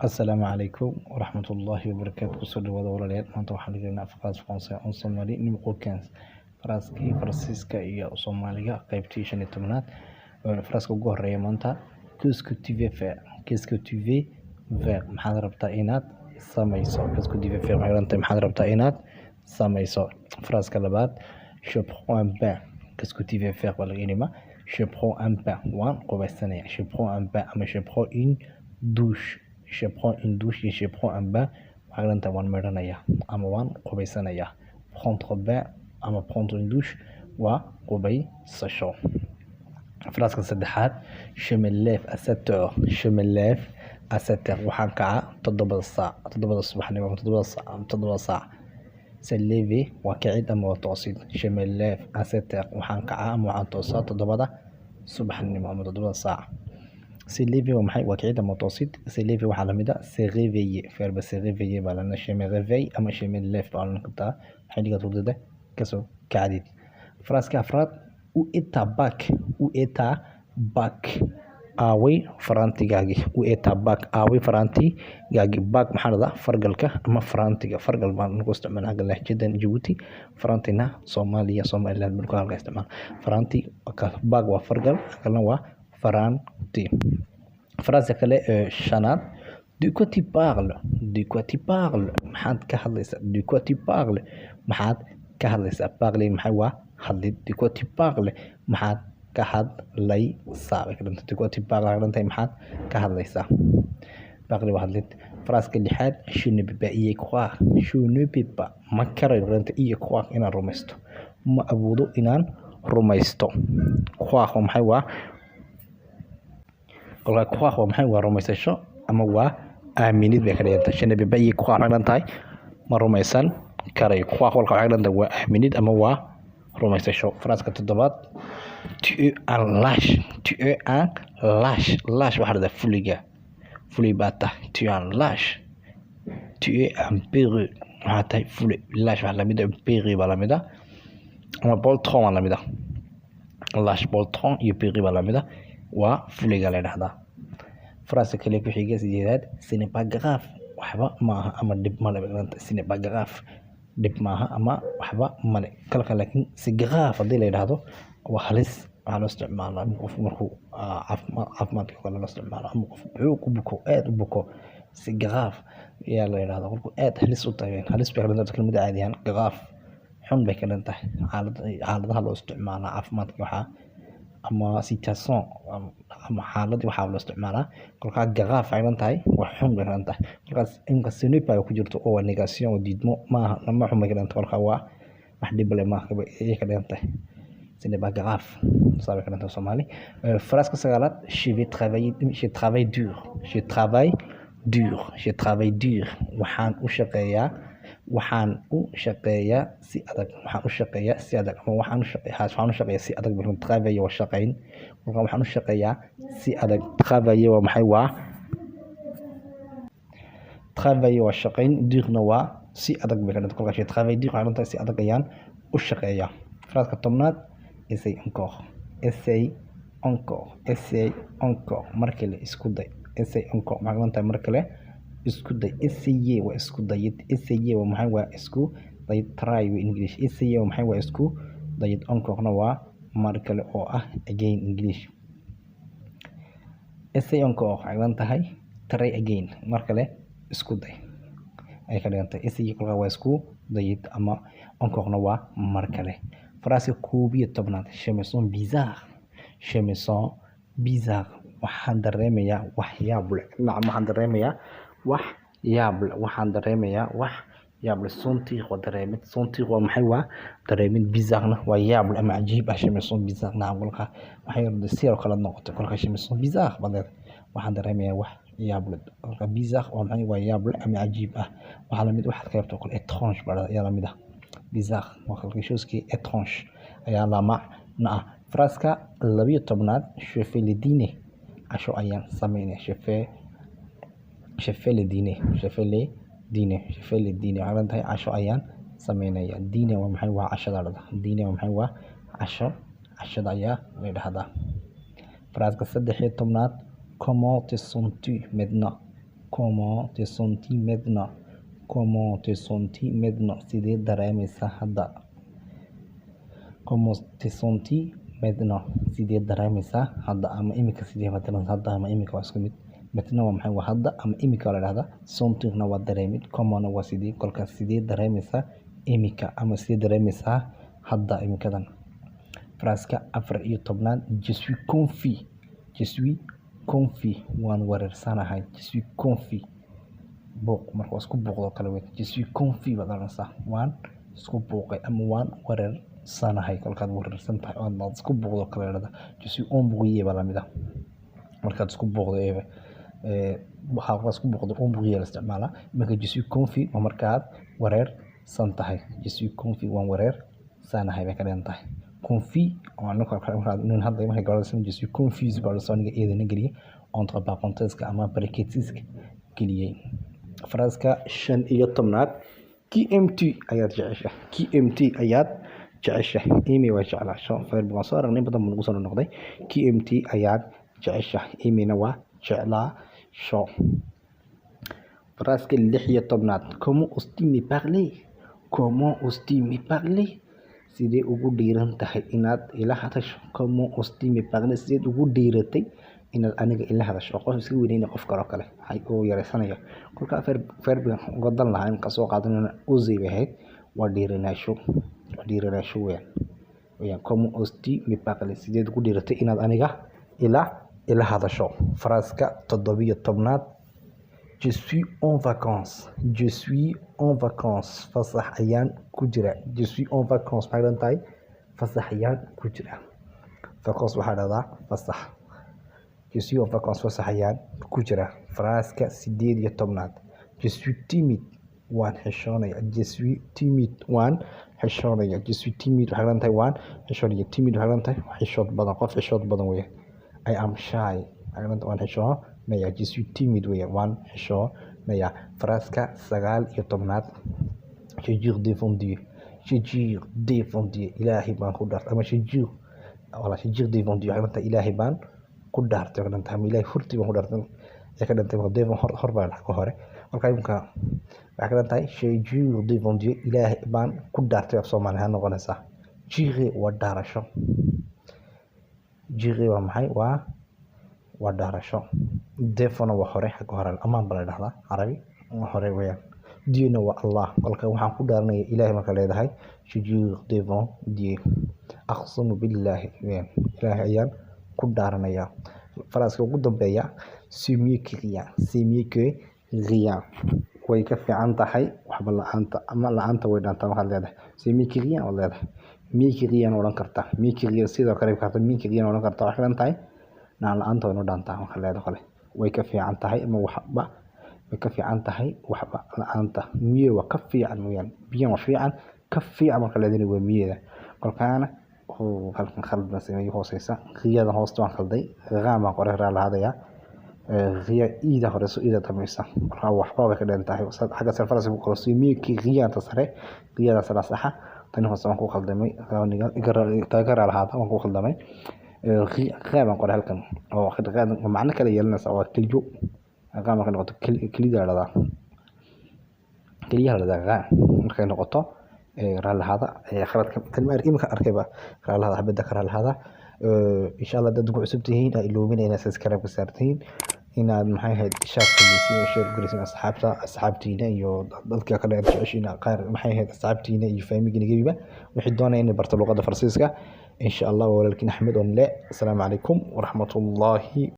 Asalaamu calaykum waraxmatullaahi wabarakaatu. Kusoo dhawaada walaalayaal. Maanta waxaan dhigaynaa afqaas Faransa on Somali nimqokaans Faranskii Faransiiska iyo Soomaaliga qaybtii 15aad. Faranska ugu horeeya maanta qu'est-ce que tu veux faire? Qu'est-ce que tu veux faire? maxaad rabtaa inaad samayso? Qu'est-ce que tu veux faire? maxaad rabtaa inaad samayso? Faranska labaad je prends un bain. Qu'est-ce que tu veux faire? walaalayaal je prends un bain. waan qubaysanaya. Je prends un bain ama je prends une douche. Je prends une douche et je prends un bain. waxaa waan meedhanaya ama waan qubaysanaya. Prendre bain ama prendre une douche waa qubaysasho. Faranska saddexaad je me lève à 7 heures. Je me lève à 7 heures. waxaan kacaa 7 saac. 7 subaxnimo 7 saac. Se lever waa kicid ama waa toosid. Je me lève à 7 heures. waxaan kacaa ama waxaan toosaa 7 subaxnimo ama 7 saac. Se lever waa maxay? waa kicid ama toosid. Se lever waxaa lamid ah se réveiller. Verbe se réveiller baa lana je me réveille ama je me lève baa lana kartaa xilliga hurdada kasoo kacdid. Faranska afraad où est ta bac? Où est ta bac? aaway farantigaagi. Où est ta bac? aaway farantigaagi. Bac maxaa la dhahaa? fargalka ama farantiga. Fargal baan lagu isticmaalaa lahjadan Djibouti. Farantina Soomaaliya Somaliland markuu halka isticmaal. Faranti bac waa fargal, kalna waa faranti. Faransa kale shanaad de quoi tu parles? De quoi tu parles? maxaad ka hadlaysaa? De quoi tu parles? maxaad ka hadlaysaa? Parler maxay waa hadlid. De quoi tu parles? maxaad ka hadlaysaa? De quoi tu parles? maxaad ka hadlaysaa? Parler waa hadlid. Faranska lixaad je ne peux pas y croire. Je ne peux pas ma karayo y croire inaan rumaysto. ma awoodo inaan rumaysto. Croire maxay waa croire waa maxay? waa rumaysasho ama waa aaminid bay ka dhigan tahay. Je ne peux pas y croire waxay dhigan tahay ma rumaysan karayo. Croire walka waxay dhigan tahay waa aaminid ama waa rumaysasho. Faranska toddobaad tu es un lâche. Tu es un lâche. Lâche waxaa la dhahaa fuliga. Fuli baa tahay. Tu es un lâche. Tu es un peureux. waxaa tahay fuli. Lâche waxaa lamid ah peureux baa lamid ah ama poltron baa lamid ah. Lâche, poltron iyo peureux baa lamid ah. waa fuliga la yidhaahdaa. Faransa kale ku xiga sideedaad ce n'est pas grave. waxba maaha ama dhib male. Ce n'est pas grave. dhib maaha ama waxba male. kalka laakiin si grave haddii la yidhaahdo waa halis. waxaa loo isticmaalaa qof markuu caafimaadka kale loo isticmaalo ama qof xoog u buko aad u buko. si grave ayaa la yidhahdaa qofku aad halis u tahay. halis bay ka dhigan tahay kelmada caadiyan. grave xun bay ka dhigan tahay. xaaladaha loo isticmaalaa caafimaadka waxaa ama situation ama xaaladii waxaa loo isticmaalaa. kolkaa grave waxay dhigan tahay wax xun bay ka dhigan tahay. kolkaas imka ce n'est pas ku jirto oo waa negation oo diidmo maaha lama xun bay ka dhigan tahay. kolkaa waa wax dhib leh maaha ayay ka dhigan tahay. ce n'est pas grave ça bay ka dhigan tahay Soomaali. Faranska sagaalaad je vais travailler. Je travaille dur. Je travaille dur. Je travaille dur. waxaan u shaqeeyaa si adag. waxaan u shaqeeyaa si adag ama waxaan u shaqeeyaa si adag. Travailler waa shaqeyn. marka waxaan u shaqeeyaa si adag. Travailler waa maxay? waa travailler waa shaqeyn. durna waa si adag bay ka dhiganta. kolkaas je travaille dur waxay dhiganta si adag ayaan u shaqeeyaa. Faranska tobnaad essaye encore. Essaye encore. Essaye encore. mar kale isku day. Essaye encore maxay dhigan tahay mar kale isku day. Essaye waa isku dayid. Essaye waa maxay? waa isku dayid. Try waa English. Essaye waa maxay? waa isku dayid. Encore-na waa mar kale oo ah again English. Essaye encore waxay dhigan tahay try again mar kale isku day ay ka dhigan tahay. Essaye kolkaa waa isku dayid ama encore-na waa mar kale. Faranska 11aad je me sens bizarre. Je me sens bizarre. waxaan dareemayaa wax yaab leh. waxaan dareemayaa wax yaab leh. waxaan dareemayaa wax yaab leh. Sentir waa dareemid. Sentir waa maxay? waa dareemid. Bizarre-na waa yaab leh ama cajiib ah. Je me sens bizarre. kolkaa waxay sidoo kale noqotay. kolkaa je me sens bizarre badeed waxaan dareemayaa wax yaab leh. kolkaa bizarre waa maxay? waa yaab leh ama cajiib ah. waxaa lamid waxaad ka qabto kale étrange baa ayaa lamid ah. bizarre waa quelque chose qui est étrange ayaa la macno ah. Faranska 12aad je fais le dîner. casho ayaan sameynaya. je fais le dîner. Je fais le dîner. Je fais le dîner waxay dhigan tahay casho ayaan sameynaya. dîner waa maxay? waa cashada la dhahaa. dîner waa maxay? waa casho. cashada ayaa la yidhaahdaa. Faranska 13aad comment te sens-tu maintenant? comment te sens-tu maintenant comment te sens-tu maintenant sidee dareemaysaa hadda comment te sens-tu maintenant sidee dareemaysaa hadda ama imika sidee matalan hadda ama imika waa isku mid maintenant waa maxay waa hadda ama imika la dhahdaa sentir-na waa dareemid comment-na waa sidee kolkaas sidee dareemaysaa imika ama sidee dareemaysaa hadda imikadan Phrase-ka 14 je suis confus waan wareersanahay je suis confus buuq marka isku buuqdo kala weyn je suis confus baad oranaysaa waan isku buuqay ama waan wareersanahay kolkaad wareersan tahay oo aad isku buuqdo kala leedahay je suis embrouillé baa lamid ah markaad isku buuqdo waxaa isku buuqdo embrouillé la isticmaalaa marka je suis confus waa markaad wareersan tahay je suis confus waan wareersanahay bay ka dhigan tahay confus waa nin hadda markay gaaraysan je suis confus baa lasoo niga eedana geliyay entre parenthèses ama brackets geliyay Phrase-ka 15 qui aimes-tu ayaad jeceshahay qui aimes-tu ayaad jeceshahay imi waa jeclaasho verb waa soo aragnay badan buu soo noqday qui aimes-tu ayaad jeceshahay imina waa jeclaasho Phrase-ka 16 comment oses-tu me parler comment oses-tu me parler sidee ugu dhiiran tahay inaad ila hadasho comment oses-tu me parler sidee ugu dhiiratay inaad aniga ila hadasho qof iska weynayna qof kale ay oo yareysanayo kolka verbiga godan lahayn ka soo qaadanayna ose bahayd waa dhiiranaasho weeyaan comment oses-tu me parler sidee ugu dhiiratay inaad aniga ila hadasho Phrase-ka 17 je suis en vacances fasax ayaan ku jira je suis en vacances maxay tahay fasax ayaan ku jira vacances waxaa dhahdaa fasax je suis en vacances fasax ayaan ku jira Phrase-ka 18 je suis timide waan xishoonaya je suis timide waan xishoonaya je suis timide waxay tahay waan xishoonaya timide waxay tahay xishood badan qof xishood badan weeye I am shy waan xishoonaya je suis timide weeye waan xishoonaya Phrase-ka 19 je jure devant Dieu ilaahay baan ku dhaartay ama je jure devant Dieu waxay tahay ilaahay baan ku dhaartay waxay tahay ilaahay hortii baan ku dhaartay ee ka dhantay devant hor baa ka hore marka imka waxay ka tahay je jure devant Dieu ilaahay baan ku dhaartay af Soomaaliya noqonaysa jure waa dhaarasho jure waa maxay waa dhaarasho devant waa hore xagga hore amaan baa la dhahdaa carabi waa hore weeyaan Dieu-na waa Allah kolka waxaan ku dhaaranaya ilaahay marka leedahay je jure devant Dieu aqsamu billahi ilaahay ayaan ku dhaaranaya Phrase-ka ugu dambeeya c'est mieux que rien way ka fiican tahay waxba la'aanta ama la'aanta way dhaantaa waxaad leedahay c'est mieux que rien waad leedahay mieux que rien odhan kartaa mieux que rien sidoo kale kartaa mieux que rien odhan kartaa waxay dhan tahay naan la'aanta way noo dhaantaa waxaad leedahay way ka fiican tahay ama waxba way ka fiican tahay waxba la'aanta mieux waa ka fiican weeyaan bien waa fiican ka fiican marka leedahay waa mieux kolkaana halkan khaldan sameeyo hooseysa qiyada hoosta waan khalday qaama qoray raalaadaya qiya ida horeso ida tamaysa marka waxba way ka dhantahay xagga sarfaras ku qoro mieux que rien tasare qiyada salasaxa tan hoosta waan ku khaldamay qaaniga tagara lahaada waan ku khaldamay qaama qoray halkan oo khadqaad macna kale yeelanaysa waa kaliyo qaama ka noqoto kaliya la markay noqoto raalahaada khaladka kalmaar imka arkayba raalahaada xabada ka raalahaada insha Allah dad ugu cusub tihiin ay iloominayna subscribe ka saartiin inaad maxay ahayd share garisin asxaabtiina iyo dadka kale ee jeceshiina qaar maxay ahayd asxaabtiina iyo faamigina gabiba wixii doonayeen inay barto luqadda Faransiiska insha Allah walaalkiin Axmed on le assalaamu calaykum wa rahmatullahi